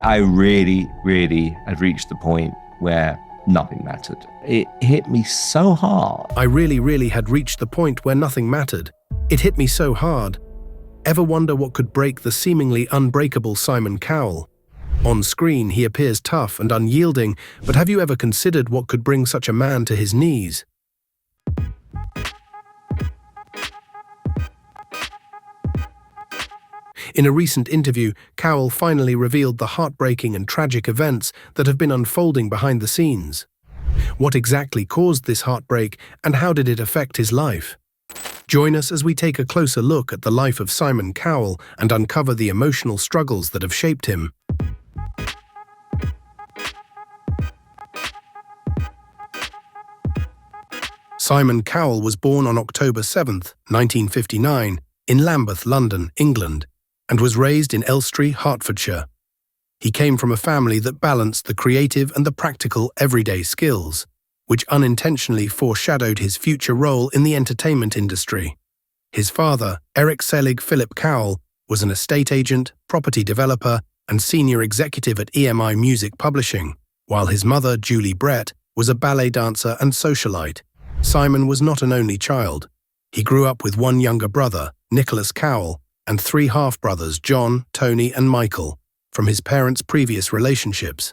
I really, really had reached the point where nothing mattered. It hit me so hard. I really had reached the point where nothing mattered. It hit me so hard. Ever wonder what could break the seemingly unbreakable Simon Cowell? On screen, he appears tough and unyielding, but have you ever considered what could bring such a man to his knees? In a recent interview, Cowell finally revealed the heartbreaking and tragic events that have been unfolding behind the scenes. What exactly caused this heartbreak, and how did it affect his life? Join us as we take a closer look at the life of Simon Cowell and uncover the emotional struggles that have shaped him. Simon Cowell was born on October 7, 1959, in Lambeth, London, England, and was raised in Elstree, Hertfordshire. He came from a family that balanced the creative and the practical everyday skills, which unintentionally foreshadowed his future role in the entertainment industry. His father, Eric Selig Philip Cowell, was an estate agent, property developer, and senior executive at EMI Music Publishing, while his mother, Julie Brett, was a ballet dancer and socialite. Simon was not an only child. He grew up with one younger brother, Nicholas Cowell, and three half-brothers, John, Tony, and Michael, from his parents' previous relationships.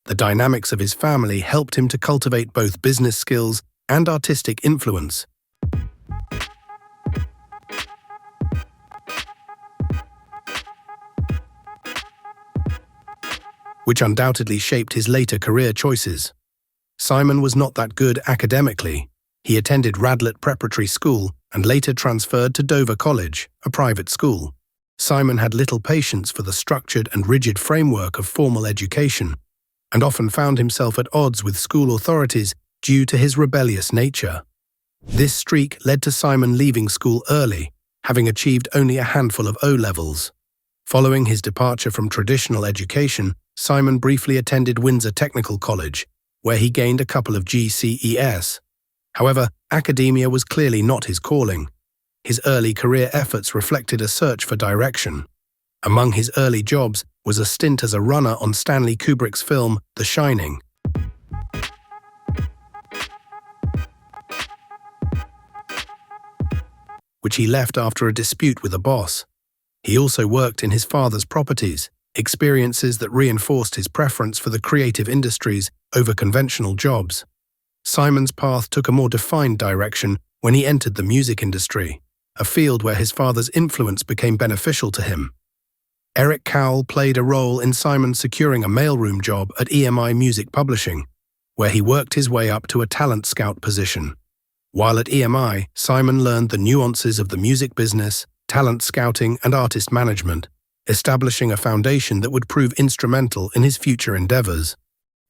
The dynamics of his family helped him to cultivate both business skills and artistic influence. Which undoubtedly shaped his later career choices. Simon was not that good academically. He attended Radlett Preparatory School and later transferred to Dover College, a private school. Simon had little patience for the structured and rigid framework of formal education, and often found himself at odds with school authorities due to his rebellious nature. This streak led to Simon leaving school early, having achieved only a handful of O-levels. Following his departure from traditional education, Simon briefly attended Windsor Technical College, where he gained a couple of GCES. However, academia was clearly not his calling. His early career efforts reflected a search for direction. Among his early jobs was a stint as a runner on Stanley Kubrick's film The Shining. Which he left after a dispute with a boss. He also worked in his father's properties, experiences that reinforced his preference for the creative industries over conventional jobs. Simon's path took a more defined direction when he entered the music industry, a field where his father's influence became beneficial to him. Eric Cowell played a role in Simon securing a mailroom job at EMI Music Publishing, where he worked his way up to a talent scout position. While at EMI, Simon learned the nuances of the music business, talent scouting, and artist management, establishing a foundation that would prove instrumental in his future endeavors.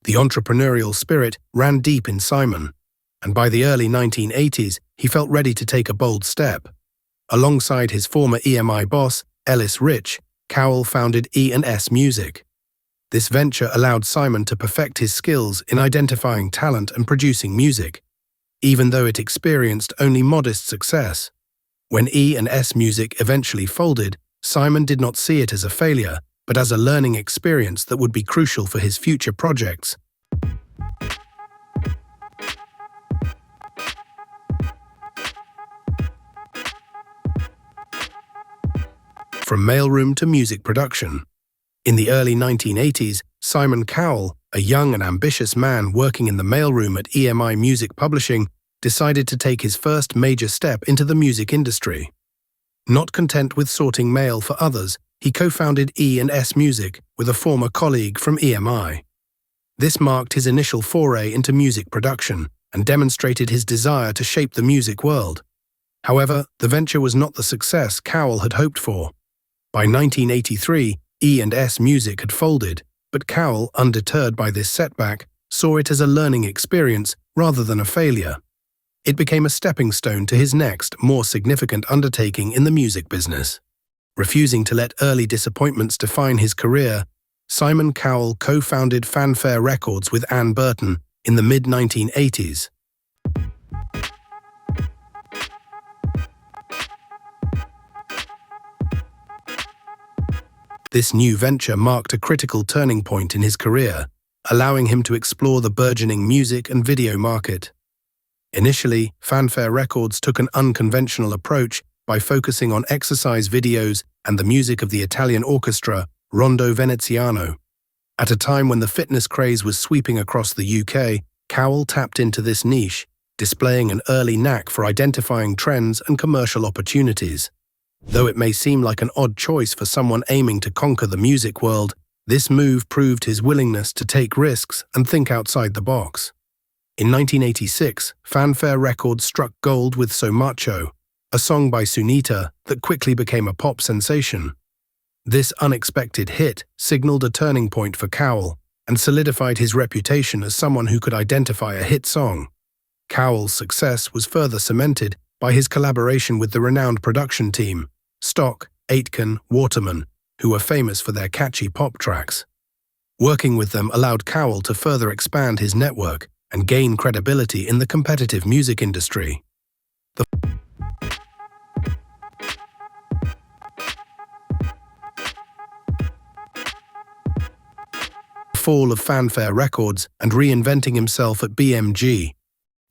The entrepreneurial spirit ran deep in Simon, and by the early 1980s, he felt ready to take a bold step. Alongside his former EMI boss, Ellis Rich, Cowell founded E&S Music. This venture allowed Simon to perfect his skills in identifying talent and producing music, even though it experienced only modest success. When E&S Music eventually folded, Simon did not see it as a failure, but as a learning experience that would be crucial for his future projects. From mailroom to music production. In the early 1980s, Simon Cowell, a young and ambitious man working in the mailroom at EMI Music Publishing, decided to take his first major step into the music industry. Not content with sorting mail for others, he co-founded E&S Music with a former colleague from EMI. This marked his initial foray into music production and demonstrated his desire to shape the music world. However, the venture was not the success Cowell had hoped for. By 1983, E&S Music had folded, but Cowell, undeterred by this setback, saw it as a learning experience rather than a failure. It became a stepping stone to his next, more significant undertaking in the music business. Refusing to let early disappointments define his career, Simon Cowell co-founded Fanfare Records with Ann Burton in the mid-1980s. This new venture marked a critical turning point in his career, allowing him to explore the burgeoning music and video market. Initially, Fanfare Records took an unconventional approach by focusing on exercise videos and the music of the Italian orchestra Rondo Veneziano. At a time when the fitness craze was sweeping across the UK, Cowell tapped into this niche, displaying an early knack for identifying trends and commercial opportunities. Though it may seem like an odd choice for someone aiming to conquer the music world, this move proved his willingness to take risks and think outside the box. In 1986, Fanfare Records struck gold with So Macho, a song by Sunita that quickly became a pop sensation. This unexpected hit signaled a turning point for Cowell and solidified his reputation as someone who could identify a hit song. Cowell's success was further cemented by his collaboration with the renowned production team, Stock, Aitken, Waterman, who were famous for their catchy pop tracks. Working with them allowed Cowell to further expand his network and gain credibility in the competitive music industry. The fall of Fanfare Records and reinventing himself at BMG.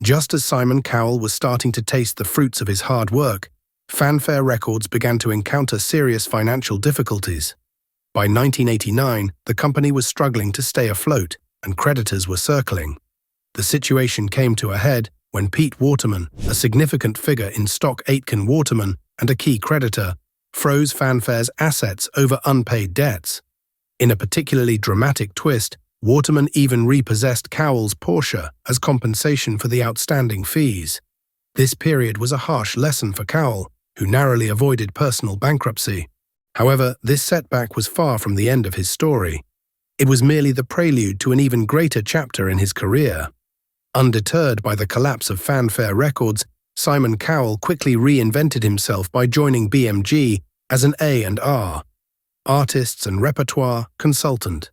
Just as Simon Cowell was starting to taste the fruits of his hard work, Fanfare Records began to encounter serious financial difficulties. By 1989, the company was struggling to stay afloat, and creditors were circling. The situation came to a head when Pete Waterman, a significant figure in Stock Aitken Waterman and a key creditor, froze Fanfare's assets over unpaid debts. In a particularly dramatic twist, Waterman even repossessed Cowell's Porsche as compensation for the outstanding fees. This period was a harsh lesson for Cowell, who narrowly avoided personal bankruptcy. However, this setback was far from the end of his story. It was merely the prelude to an even greater chapter in his career. Undeterred by the collapse of Fanfare Records, Simon Cowell quickly reinvented himself by joining BMG as an A&R, artists and repertoire consultant.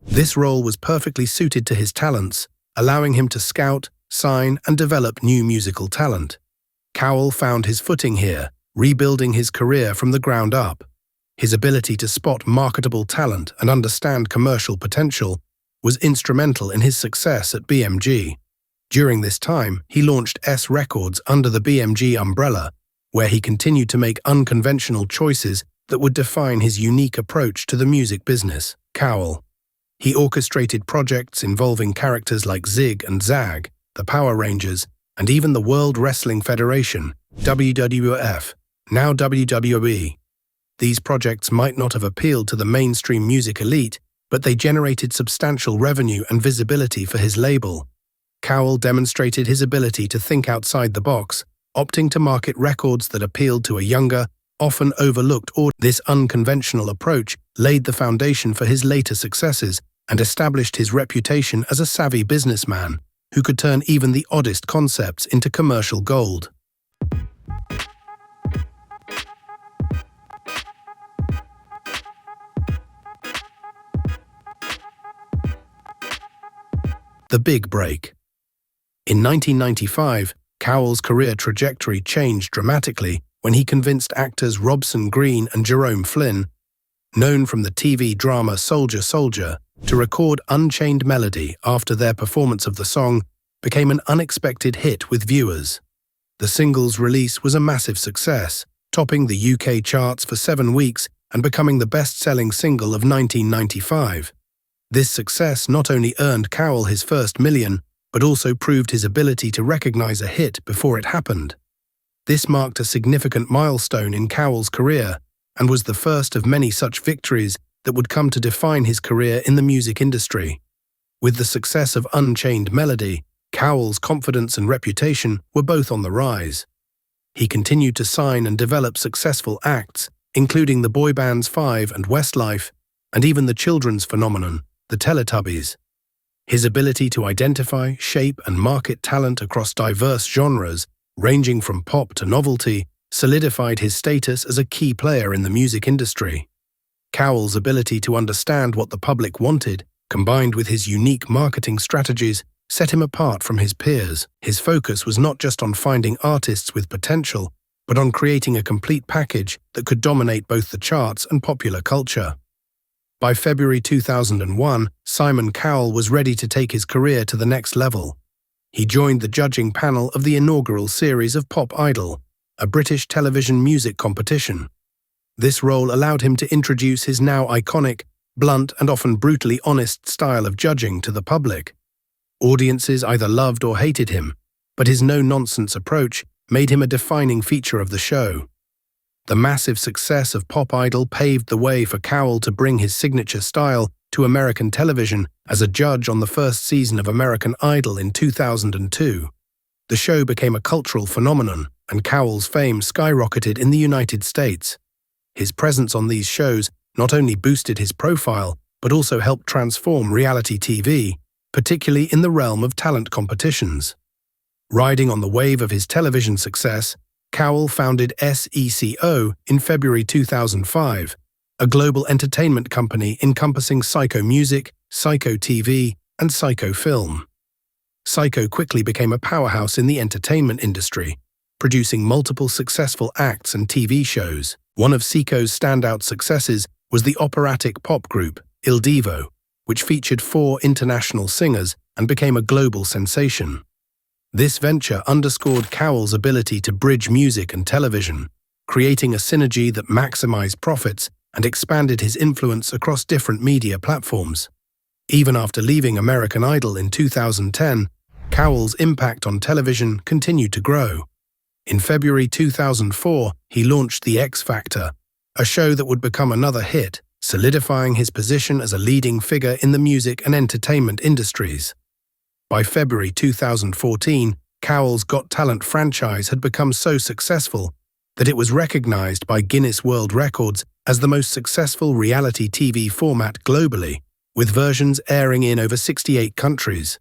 This role was perfectly suited to his talents, allowing him to scout, sign, and develop new musical talent. Cowell found his footing here, rebuilding his career from the ground up. His ability to spot marketable talent and understand commercial potential was instrumental in his success at BMG. During this time, he launched S Records under the BMG umbrella, where he continued to make unconventional choices that would define his unique approach to the music business. Cowell. He orchestrated projects involving characters like Zig and Zag, the Power Rangers, and even the World Wrestling Federation, WWF, now WWE. These projects might not have appealed to the mainstream music elite, but they generated substantial revenue and visibility for his label. Cowell demonstrated his ability to think outside the box, opting to market records that appealed to a younger, often overlooked audience. This unconventional approach laid the foundation for his later successes and established his reputation as a savvy businessman who could turn even the oddest concepts into commercial gold. The Big Break. In 1995, Cowell's career trajectory changed dramatically when he convinced actors Robson Green and Jerome Flynn, known from the TV drama Soldier Soldier, to record Unchained Melody after their performance of the song became an unexpected hit with viewers. The single's release was a massive success, topping the UK charts for 7 weeks and becoming the best-selling single of 1995. This success not only earned Cowell his first million, but also proved his ability to recognize a hit before it happened. This marked a significant milestone in Cowell's career and was the first of many such victories that would come to define his career in the music industry. With the success of Unchained Melody, Cowell's confidence and reputation were both on the rise. He continued to sign and develop successful acts, including the boy bands Five and Westlife, and even the children's phenomenon, the Teletubbies. His ability to identify, shape, and market talent across diverse genres, ranging from pop to novelty, solidified his status as a key player in the music industry. Cowell's ability to understand what the public wanted, combined with his unique marketing strategies, set him apart from his peers. His focus was not just on finding artists with potential, but on creating a complete package that could dominate both the charts and popular culture. By February 2001, Simon Cowell was ready to take his career to the next level. He joined the judging panel of the inaugural series of Pop Idol, a British television music competition. This role allowed him to introduce his now iconic, blunt and often brutally honest style of judging to the public. Audiences either loved or hated him, but his no-nonsense approach made him a defining feature of the show. The massive success of Pop Idol paved the way for Cowell to bring his signature style to American television as a judge on the first season of American Idol in 2002. The show became a cultural phenomenon, and Cowell's fame skyrocketed in the United States. His presence on these shows not only boosted his profile, but also helped transform reality TV, particularly in the realm of talent competitions. Riding on the wave of his television success, Cowell founded SECO in February 2005, a global entertainment company encompassing Syco Music, Syco TV, and Syco Film. Syco quickly became a powerhouse in the entertainment industry, producing multiple successful acts and TV shows. One of Syco's standout successes was the operatic pop group, Il Divo, which featured 4 international singers and became a global sensation. This venture underscored Cowell's ability to bridge music and television, creating a synergy that maximized profits and expanded his influence across different media platforms. Even after leaving American Idol in 2010, Cowell's impact on television continued to grow. In February 2004, he launched The X Factor, a show that would become another hit, solidifying his position as a leading figure in the music and entertainment industries. By February 2014, Cowell's Got Talent franchise had become so successful that it was recognized by Guinness World Records as the most successful reality TV format globally, with versions airing in over 68 countries.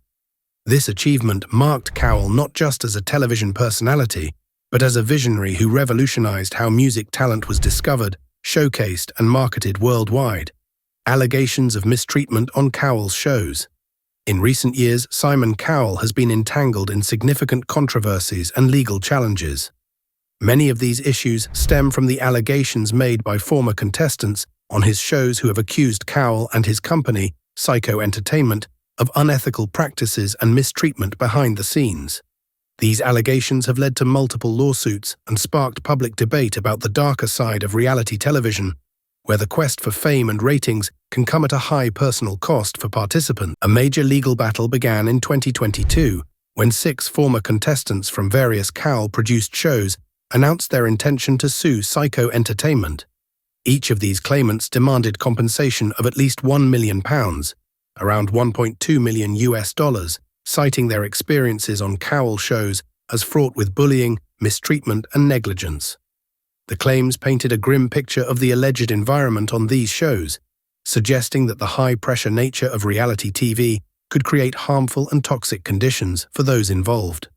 This achievement marked Cowell not just as a television personality, but as a visionary who revolutionized how music talent was discovered, showcased, and marketed worldwide. Allegations of mistreatment on Cowell's shows. In recent years, Simon Cowell has been entangled in significant controversies and legal challenges. Many of these issues stem from the allegations made by former contestants on his shows who have accused Cowell and his company, Syco Entertainment, of unethical practices and mistreatment behind the scenes. These allegations have led to multiple lawsuits and sparked public debate about the darker side of reality television, where the quest for fame and ratings can come at a high personal cost for participants. A major legal battle began in 2022, when 6 former contestants from various Cowell-produced shows announced their intention to sue Syco Entertainment. Each of these claimants demanded compensation of at least £1 million, around $1.2 million, citing their experiences on Cowell shows as fraught with bullying, mistreatment, and negligence. The claims painted a grim picture of the alleged environment on these shows, suggesting that the high-pressure nature of reality TV could create harmful and toxic conditions for those involved.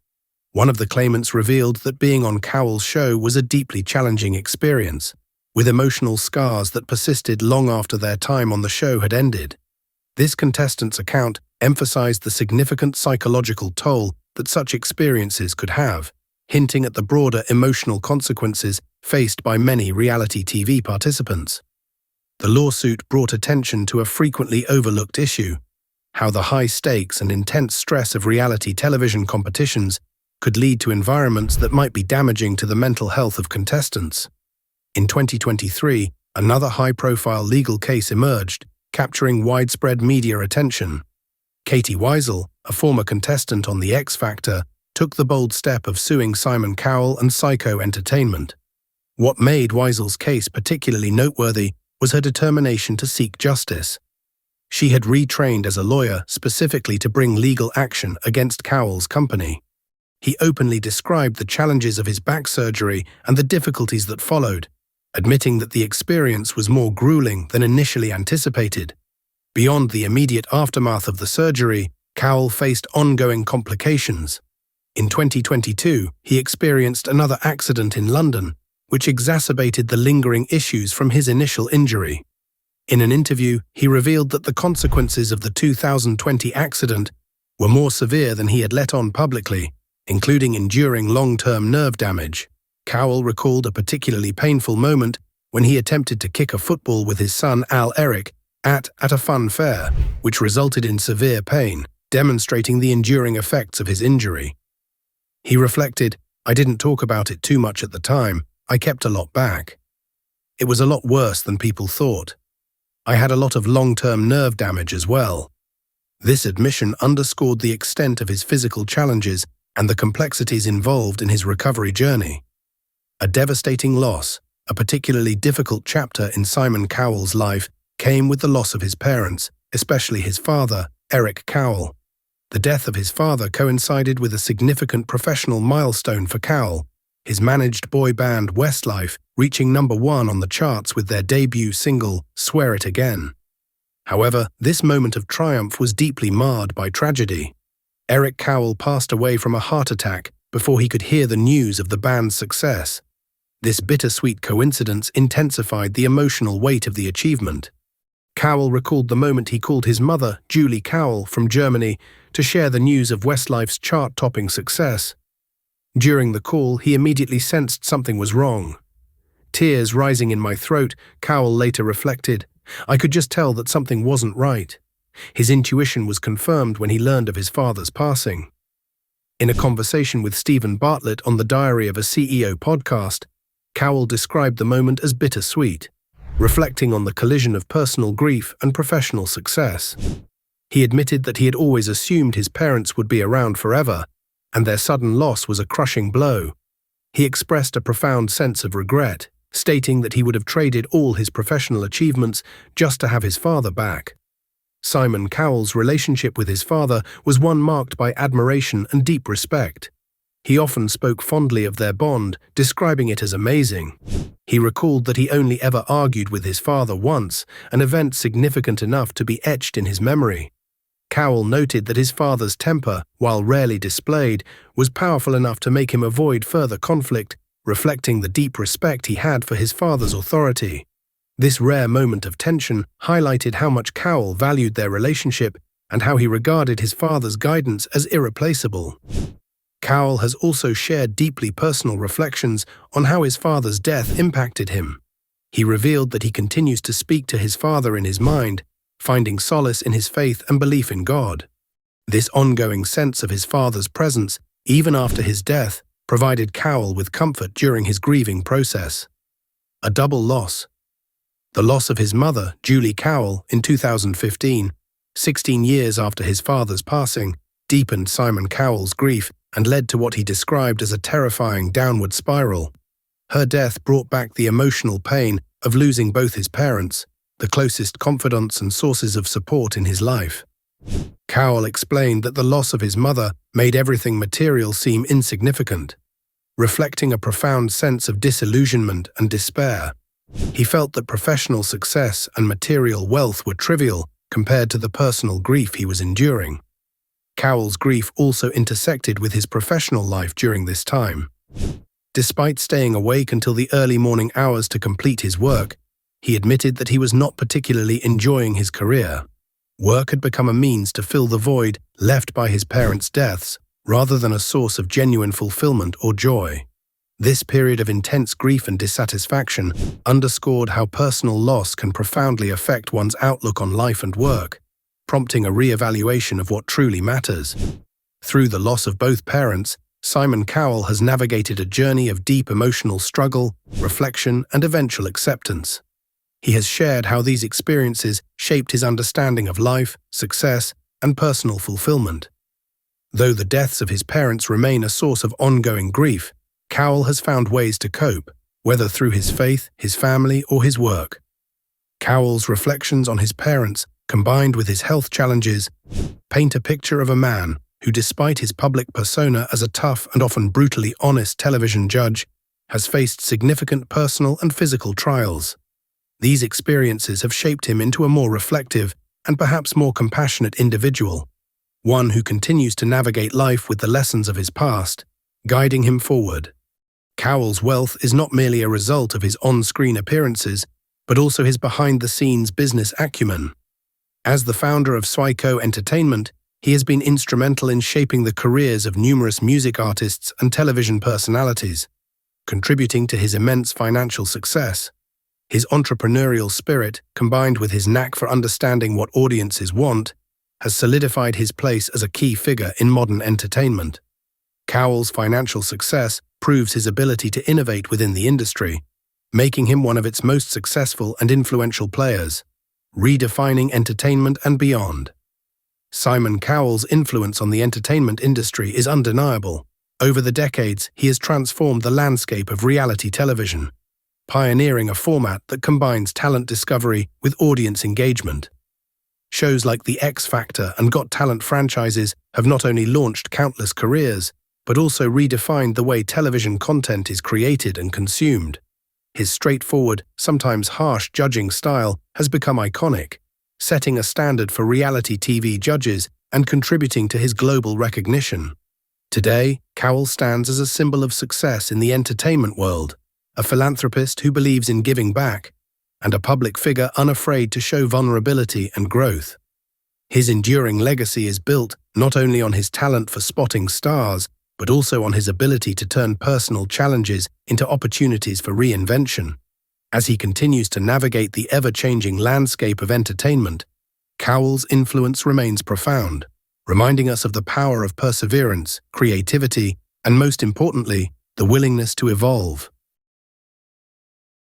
One of the claimants revealed that being on Cowell's show was a deeply challenging experience, with emotional scars that persisted long after their time on the show had ended. This contestant's account emphasized the significant psychological toll that such experiences could have, hinting at the broader emotional consequences faced by many reality TV participants. The lawsuit brought attention to a frequently overlooked issue: how the high stakes and intense stress of reality television competitions could lead to environments that might be damaging to the mental health of contestants. In 2023, another high-profile legal case emerged, capturing widespread media attention. Katie Weisel, a former contestant on The X Factor, took the bold step of suing Simon Cowell and Syco Entertainment. What made Weisel's case particularly noteworthy was her determination to seek justice. She had retrained as a lawyer specifically to bring legal action against Cowell's company. He openly described the challenges of his back surgery and the difficulties that followed, admitting that the experience was more grueling than initially anticipated. Beyond the immediate aftermath of the surgery, Cowell faced ongoing complications. In 2022, he experienced another accident in London, which exacerbated the lingering issues from his initial injury. In an interview, he revealed that the consequences of the 2020 accident were more severe than he had let on publicly, including enduring long-term nerve damage. Cowell recalled a particularly painful moment when he attempted to kick a football with his son Al Eric at a fun fair, which resulted in severe pain, demonstrating the enduring effects of his injury. He reflected, "I didn't talk about it too much at the time, I kept a lot back. It was a lot worse than people thought. I had a lot of long-term nerve damage as well." This admission underscored the extent of his physical challenges and the complexities involved in his recovery journey. A devastating loss, a particularly difficult chapter in Simon Cowell's life, came with the loss of his parents, especially his father, Eric Cowell. The death of his father coincided with a significant professional milestone for Cowell, his managed boy band Westlife reaching #1 on the charts with their debut single, Swear It Again. However, this moment of triumph was deeply marred by tragedy. Eric Cowell passed away from a heart attack before he could hear the news of the band's success. This bittersweet coincidence intensified the emotional weight of the achievement. Cowell recalled the moment he called his mother, Julie Cowell, from Germany, to share the news of Westlife's chart-topping success. During the call, he immediately sensed something was wrong. Tears rising in my throat, Cowell later reflected, "I could just tell that something wasn't right." His intuition was confirmed when he learned of his father's passing. In a conversation with Stephen Bartlett on the Diary of a CEO podcast, Cowell described the moment as bittersweet, reflecting on the collision of personal grief and professional success. He admitted that he had always assumed his parents would be around forever, and their sudden loss was a crushing blow. He expressed a profound sense of regret, stating that he would have traded all his professional achievements just to have his father back. Simon Cowell's relationship with his father was one marked by admiration and deep respect. He often spoke fondly of their bond, describing it as amazing. He recalled that he only ever argued with his father once, an event significant enough to be etched in his memory. Cowell noted that his father's temper, while rarely displayed, was powerful enough to make him avoid further conflict, reflecting the deep respect he had for his father's authority. This rare moment of tension highlighted how much Cowell valued their relationship and how he regarded his father's guidance as irreplaceable. Cowell has also shared deeply personal reflections on how his father's death impacted him. He revealed that he continues to speak to his father in his mind, finding solace in his faith and belief in God. This ongoing sense of his father's presence, even after his death, provided Cowell with comfort during his grieving process. A double loss. The loss of his mother, Julie Cowell, in 2015, 16 years after his father's passing, deepened Simon Cowell's grief and led to what he described as a terrifying downward spiral. Her death brought back the emotional pain of losing both his parents, the closest confidants and sources of support in his life. Cowell explained that the loss of his mother made everything material seem insignificant, reflecting a profound sense of disillusionment and despair. He felt that professional success and material wealth were trivial compared to the personal grief he was enduring. Cowell's grief also intersected with his professional life during this time. Despite staying awake until the early morning hours to complete his work, he admitted that he was not particularly enjoying his career. Work had become a means to fill the void left by his parents' deaths, rather than a source of genuine fulfillment or joy. This period of intense grief and dissatisfaction underscored how personal loss can profoundly affect one's outlook on life and work, prompting a re-evaluation of what truly matters. Through the loss of both parents, Simon Cowell has navigated a journey of deep emotional struggle, reflection, and eventual acceptance. He has shared how these experiences shaped his understanding of life, success, and personal fulfillment. Though the deaths of his parents remain a source of ongoing grief, Cowell has found ways to cope, whether through his faith, his family, or his work. Cowell's reflections on his parents, combined with his health challenges, paint a picture of a man who, despite his public persona as a tough and often brutally honest television judge, has faced significant personal and physical trials. These experiences have shaped him into a more reflective and perhaps more compassionate individual, one who continues to navigate life with the lessons of his past, guiding him forward. Cowell's wealth is not merely a result of his on-screen appearances, but also his behind-the-scenes business acumen. As the founder of Psycho Entertainment, he has been instrumental in shaping the careers of numerous music artists and television personalities, contributing to his immense financial success. His entrepreneurial spirit, combined with his knack for understanding what audiences want, has solidified his place as a key figure in modern entertainment. Cowell's financial success proves his ability to innovate within the industry, making him one of its most successful and influential players, redefining entertainment and beyond. Simon Cowell's influence on the entertainment industry is undeniable. Over the decades, he has transformed the landscape of reality television, pioneering a format that combines talent discovery with audience engagement. Shows like The X Factor and Got Talent franchises have not only launched countless careers, but also redefined the way television content is created and consumed. His straightforward, sometimes harsh judging style has become iconic, setting a standard for reality TV judges and contributing to his global recognition. Today, Cowell stands as a symbol of success in the entertainment world, a philanthropist who believes in giving back, and a public figure unafraid to show vulnerability and growth. His enduring legacy is built not only on his talent for spotting stars, but also on his ability to turn personal challenges into opportunities for reinvention. As he continues to navigate the ever-changing landscape of entertainment, Cowell's influence remains profound, reminding us of the power of perseverance, creativity, and most importantly, the willingness to evolve.